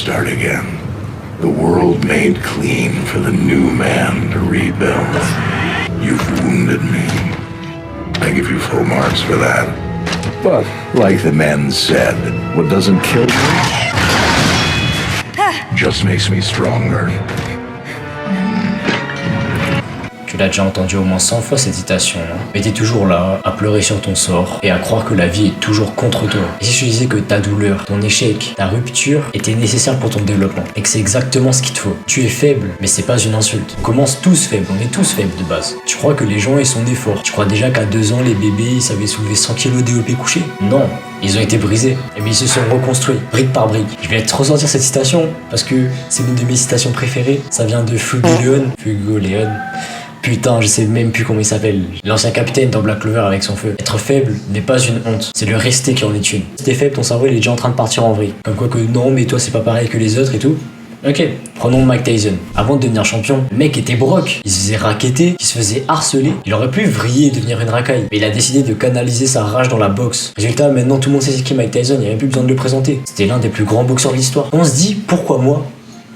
start again. The world made clean for the new man to rebuild. You've wounded me. I give you full marks for that. But, like the men said, what doesn't kill you just makes me stronger. Tu l'as déjà entendu au moins 100 fois cette citation, hein. Mais t'es toujours là, à pleurer sur ton sort et à croire que la vie est toujours contre toi. Et si je te disais que ta douleur, ton échec, ta rupture étaient nécessaires pour ton développement et que c'est exactement ce qu'il te faut. Tu es faible, mais c'est pas une insulte. On commence tous faibles, on est tous faibles de base. Tu crois que les gens ils sont des forts. Tu crois déjà qu'à 2 ans les bébés ils savaient soulever 100 kg DOP couché? Non. Ils ont été brisés, mais ils se sont reconstruits, brique par brique. Je vais te ressortir cette citation, parce que c'est une de mes citations préférées. Ça vient de Fugo Leon. Putain, je sais même plus comment il s'appelle. L'ancien capitaine dans Black Clover avec son feu. Être faible n'est pas une honte, c'est le rester qui en est une. Si t'es faible, ton cerveau il est déjà en train de partir en vrille. Comme quoi que non, mais toi c'est pas pareil que les autres et tout. Ok, prenons Mike Tyson. Avant de devenir champion, le mec était broc. Il se faisait racketter, il se faisait harceler. Il aurait pu vriller et devenir une racaille. Mais il a décidé de canaliser sa rage dans la boxe. Résultat, maintenant tout le monde sait qui est Mike Tyson, il n'y avait plus besoin de le présenter. C'était l'un des plus grands boxeurs de l'histoire. On se dit, pourquoi moi ?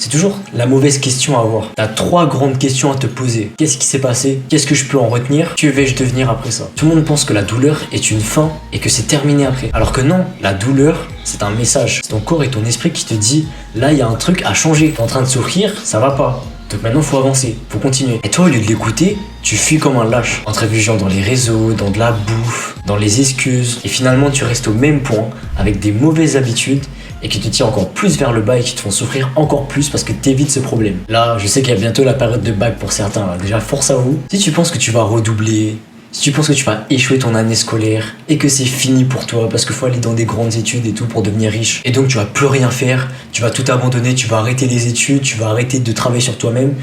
C'est toujours la mauvaise question à avoir. T'as 3 grandes questions à te poser. Qu'est-ce qui s'est passé? Qu'est-ce que je peux en retenir? Que vais-je devenir après ça? Tout le monde pense que la douleur est une fin et que c'est terminé après. Alors que non, la douleur, c'est un message. C'est ton corps et ton esprit qui te dit, là, il y a un truc à changer. T'es en train de souffrir, ça va pas. Donc maintenant, faut avancer, faut continuer. Et toi, au lieu de l'écouter, tu fuis comme un lâche. En te réfugiant dans les réseaux, dans de la bouffe, dans les excuses. Et finalement, tu restes au même point, avec des mauvaises habitudes, et qui te tirent encore plus vers le bas et qui te font souffrir encore plus parce que t'évites ce problème. Là, je sais qu'il y a bientôt la période de bac pour certains. Là. Déjà, force à vous. Si tu penses que tu vas redoubler, si tu penses que tu vas échouer ton année scolaire et que c'est fini pour toi parce qu'il faut aller dans des grandes études et tout pour devenir riche et donc tu vas plus rien faire, tu vas tout abandonner, tu vas arrêter les études, tu vas arrêter de travailler sur toi-même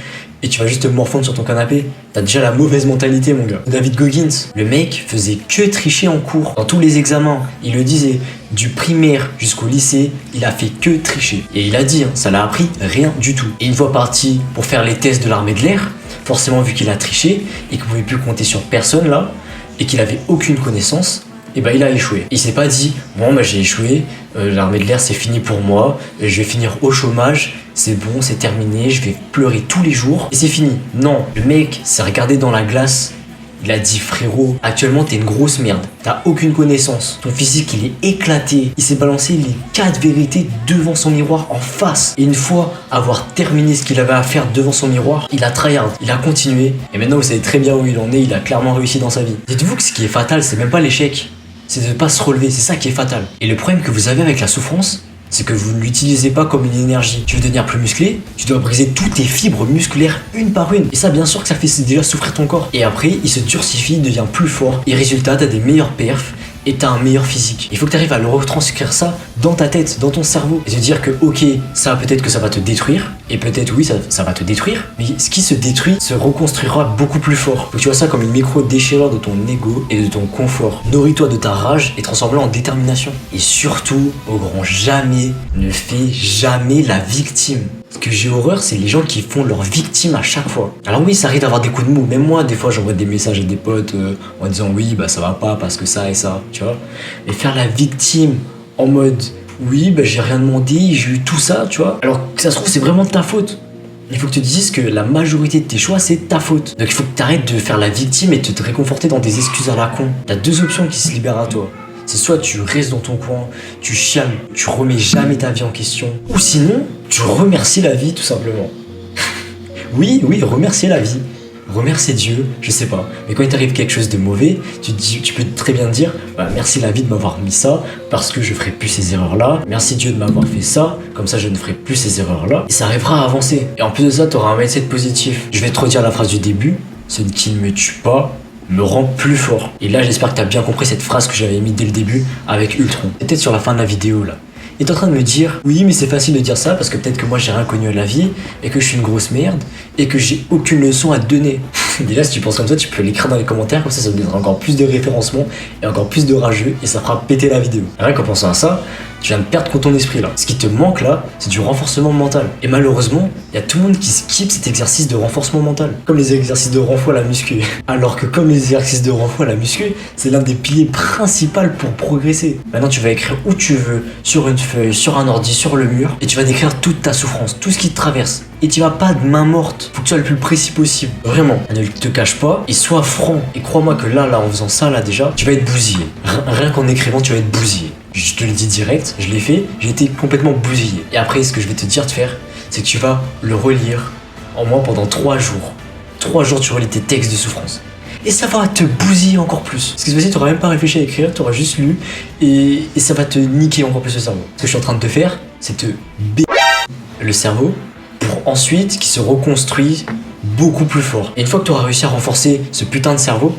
et tu vas juste te morfondre sur ton canapé, t'as déjà la mauvaise mentalité mon gars. David Goggins, le mec faisait que tricher en cours. Dans tous les examens, il le disait, du primaire jusqu'au lycée, il a fait que tricher. Et il a dit, ça l'a appris rien du tout. Et une fois parti pour faire les tests de l'armée de l'air, forcément vu qu'il a triché et qu'il pouvait plus compter sur personne là, et qu'il avait aucune connaissance, et ben il a échoué. Il s'est pas dit, bon bah j'ai échoué, l'armée de l'air c'est fini pour moi, je vais finir au chômage, c'est bon, c'est terminé, je vais pleurer tous les jours, et c'est fini. Non, le mec s'est regardé dans la glace, il a dit frérot, actuellement t'es une grosse merde, t'as aucune connaissance, ton physique il est éclaté, il s'est balancé les 4 vérités devant son miroir en face, et une fois avoir terminé ce qu'il avait à faire devant son miroir, il a tryhard, il a continué, et maintenant vous savez très bien où il en est, il a clairement réussi dans sa vie. Dites-vous que ce qui est fatal c'est même pas l'échec, c'est de ne pas se relever, c'est ça qui est fatal. Et le problème que vous avez avec la souffrance, c'est que vous ne l'utilisez pas comme une énergie. Tu veux devenir plus musclé, tu dois briser toutes tes fibres musculaires une par une. Et ça, bien sûr que ça fait déjà souffrir ton corps. Et après, il se durcifie, il devient plus fort. Et résultat, t'as des meilleurs perfs et t'as un meilleur physique. Il faut que tu arrives à le retranscrire ça dans ta tête, dans ton cerveau. Et te dire que, ok, ça peut-être que ça va te détruire. Et peut-être, oui, ça va te détruire. Mais ce qui se détruit se reconstruira beaucoup plus fort. Faut que tu vois ça comme une micro-déchirure de ton ego et de ton confort. Nourris-toi de ta rage et transforme-la en détermination. Et surtout, au grand jamais, ne fais jamais la victime. Ce que j'ai horreur, c'est les gens qui font leur victime à chaque fois. Alors oui, ça arrive d'avoir des coups de mou. Même moi, des fois, j'envoie des messages à des potes en disant oui, bah ça va pas parce que ça et ça, tu vois. Mais faire la victime en mode oui, bah j'ai rien demandé, j'ai eu tout ça, tu vois. Alors que ça se trouve, c'est vraiment de ta faute. Il faut que tu te dises que la majorité de tes choix, c'est ta faute. Donc il faut que tu arrêtes de faire la victime et de te réconforter dans des excuses à la con. T'as 2 options qui se libèrent à toi. C'est soit tu restes dans ton coin, tu chiales, tu remets jamais ta vie en question, ou sinon, tu remercies la vie tout simplement. oui, remercier la vie. Remercier Dieu, je sais pas. Mais quand il t'arrive quelque chose de mauvais, tu peux très bien te dire bah, merci la vie de m'avoir mis ça, parce que je ferai plus ces erreurs-là. Merci Dieu de m'avoir fait ça, comme ça je ne ferai plus ces erreurs-là. Et ça arrivera à avancer. Et en plus de ça, t'auras un mindset positif. Je vais te redire la phrase du début, ce qui ne me tue pas me rend plus fort. Et là, j'espère que t'as bien compris cette phrase que j'avais mise dès le début avec Ultron. Peut-être sur la fin de la vidéo là. Et t'es en train de me dire, oui, mais c'est facile de dire ça parce que peut-être que moi j'ai rien connu à la vie et que je suis une grosse merde et que j'ai aucune leçon à te donner. Déjà, si tu penses comme ça, tu peux l'écrire dans les commentaires, comme ça te donnera encore plus de référencement et encore plus de rageux et ça fera péter la vidéo. Rien qu'en pensant à ça, Tu viens de perdre ton esprit là. Ce qui te manque là, c'est du renforcement mental. Et malheureusement, il y a tout le monde qui skip cet exercice de renforcement mental. Comme les exercices de renfort à la muscu. Alors que comme les exercices de renfort à la muscu, c'est l'un des piliers principaux pour progresser. Maintenant, tu vas écrire où tu veux, sur une feuille, sur un ordi, sur le mur, et tu vas décrire toute ta souffrance, tout ce qui te traverse. Et tu vas pas de main morte. Faut que tu sois le plus précis possible. Vraiment. Ne te cache pas et sois franc. Et crois-moi que là, en faisant ça, là déjà, tu vas être bousillé. Rien qu'en écrivant, tu vas être bousillé. Je te le dis direct, je l'ai fait, j'ai été complètement bousillé. Et après, ce que je vais te dire de faire, c'est que tu vas le relire en moins pendant 3 jours. 3 jours, tu relis tes textes de souffrance. Et ça va te bousiller encore plus. Parce que cette fois-ci, tu n'auras même pas réfléchi à écrire, tu auras juste lu et ça va te niquer encore plus le cerveau. Ce que je suis en train de te faire, c'est te le cerveau pour ensuite qu'il se reconstruise beaucoup plus fort. Et une fois que tu auras réussi à renforcer ce putain de cerveau,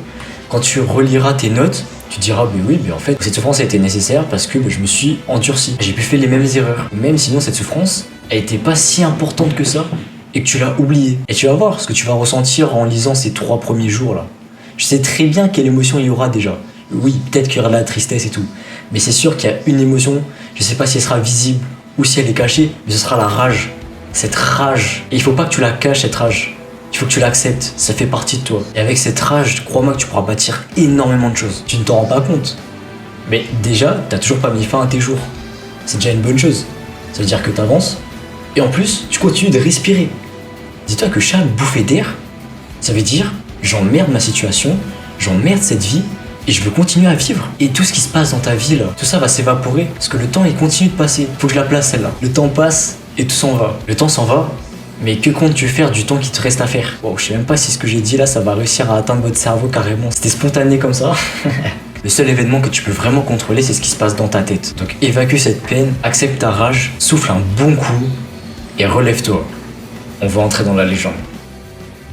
quand tu reliras tes notes, tu diras, oui, mais en fait, cette souffrance a été nécessaire parce que je me suis endurci. J'ai pu faire les mêmes erreurs. Même sinon, cette souffrance, elle était pas si importante que ça et que tu l'as oubliée. Et tu vas voir ce que tu vas ressentir en lisant ces 3 premiers jours là. Je sais très bien quelle émotion il y aura déjà. Oui, peut-être qu'il y aura de la tristesse et tout. Mais c'est sûr qu'il y a une émotion, je sais pas si elle sera visible ou si elle est cachée, mais ce sera la rage. Cette rage. Et il faut pas que tu la caches, cette rage. Il faut que tu l'acceptes, ça fait partie de toi. Et avec cette rage, crois-moi que tu pourras bâtir énormément de choses. Tu ne t'en rends pas compte. Mais déjà, t'as toujours pas mis fin à tes jours. C'est déjà une bonne chose. Ça veut dire que t'avances. Et en plus, tu continues de respirer. Dis-toi que chaque bouffée d'air, ça veut dire j'emmerde ma situation, j'emmerde cette vie, et je veux continuer à vivre. Et tout ce qui se passe dans ta vie là, tout ça va s'évaporer. Parce que le temps il continue de passer. Faut que je la place celle-là. Le temps passe et tout s'en va. Le temps s'en va. Mais que comptes-tu faire du temps qui te reste à faire? Wow, je sais même pas si ce que j'ai dit là, ça va réussir à atteindre votre cerveau carrément. C'était spontané comme ça. Le seul événement que tu peux vraiment contrôler, c'est ce qui se passe dans ta tête. Donc évacue cette peine, accepte ta rage, souffle un bon coup et relève-toi. On va entrer dans la légende.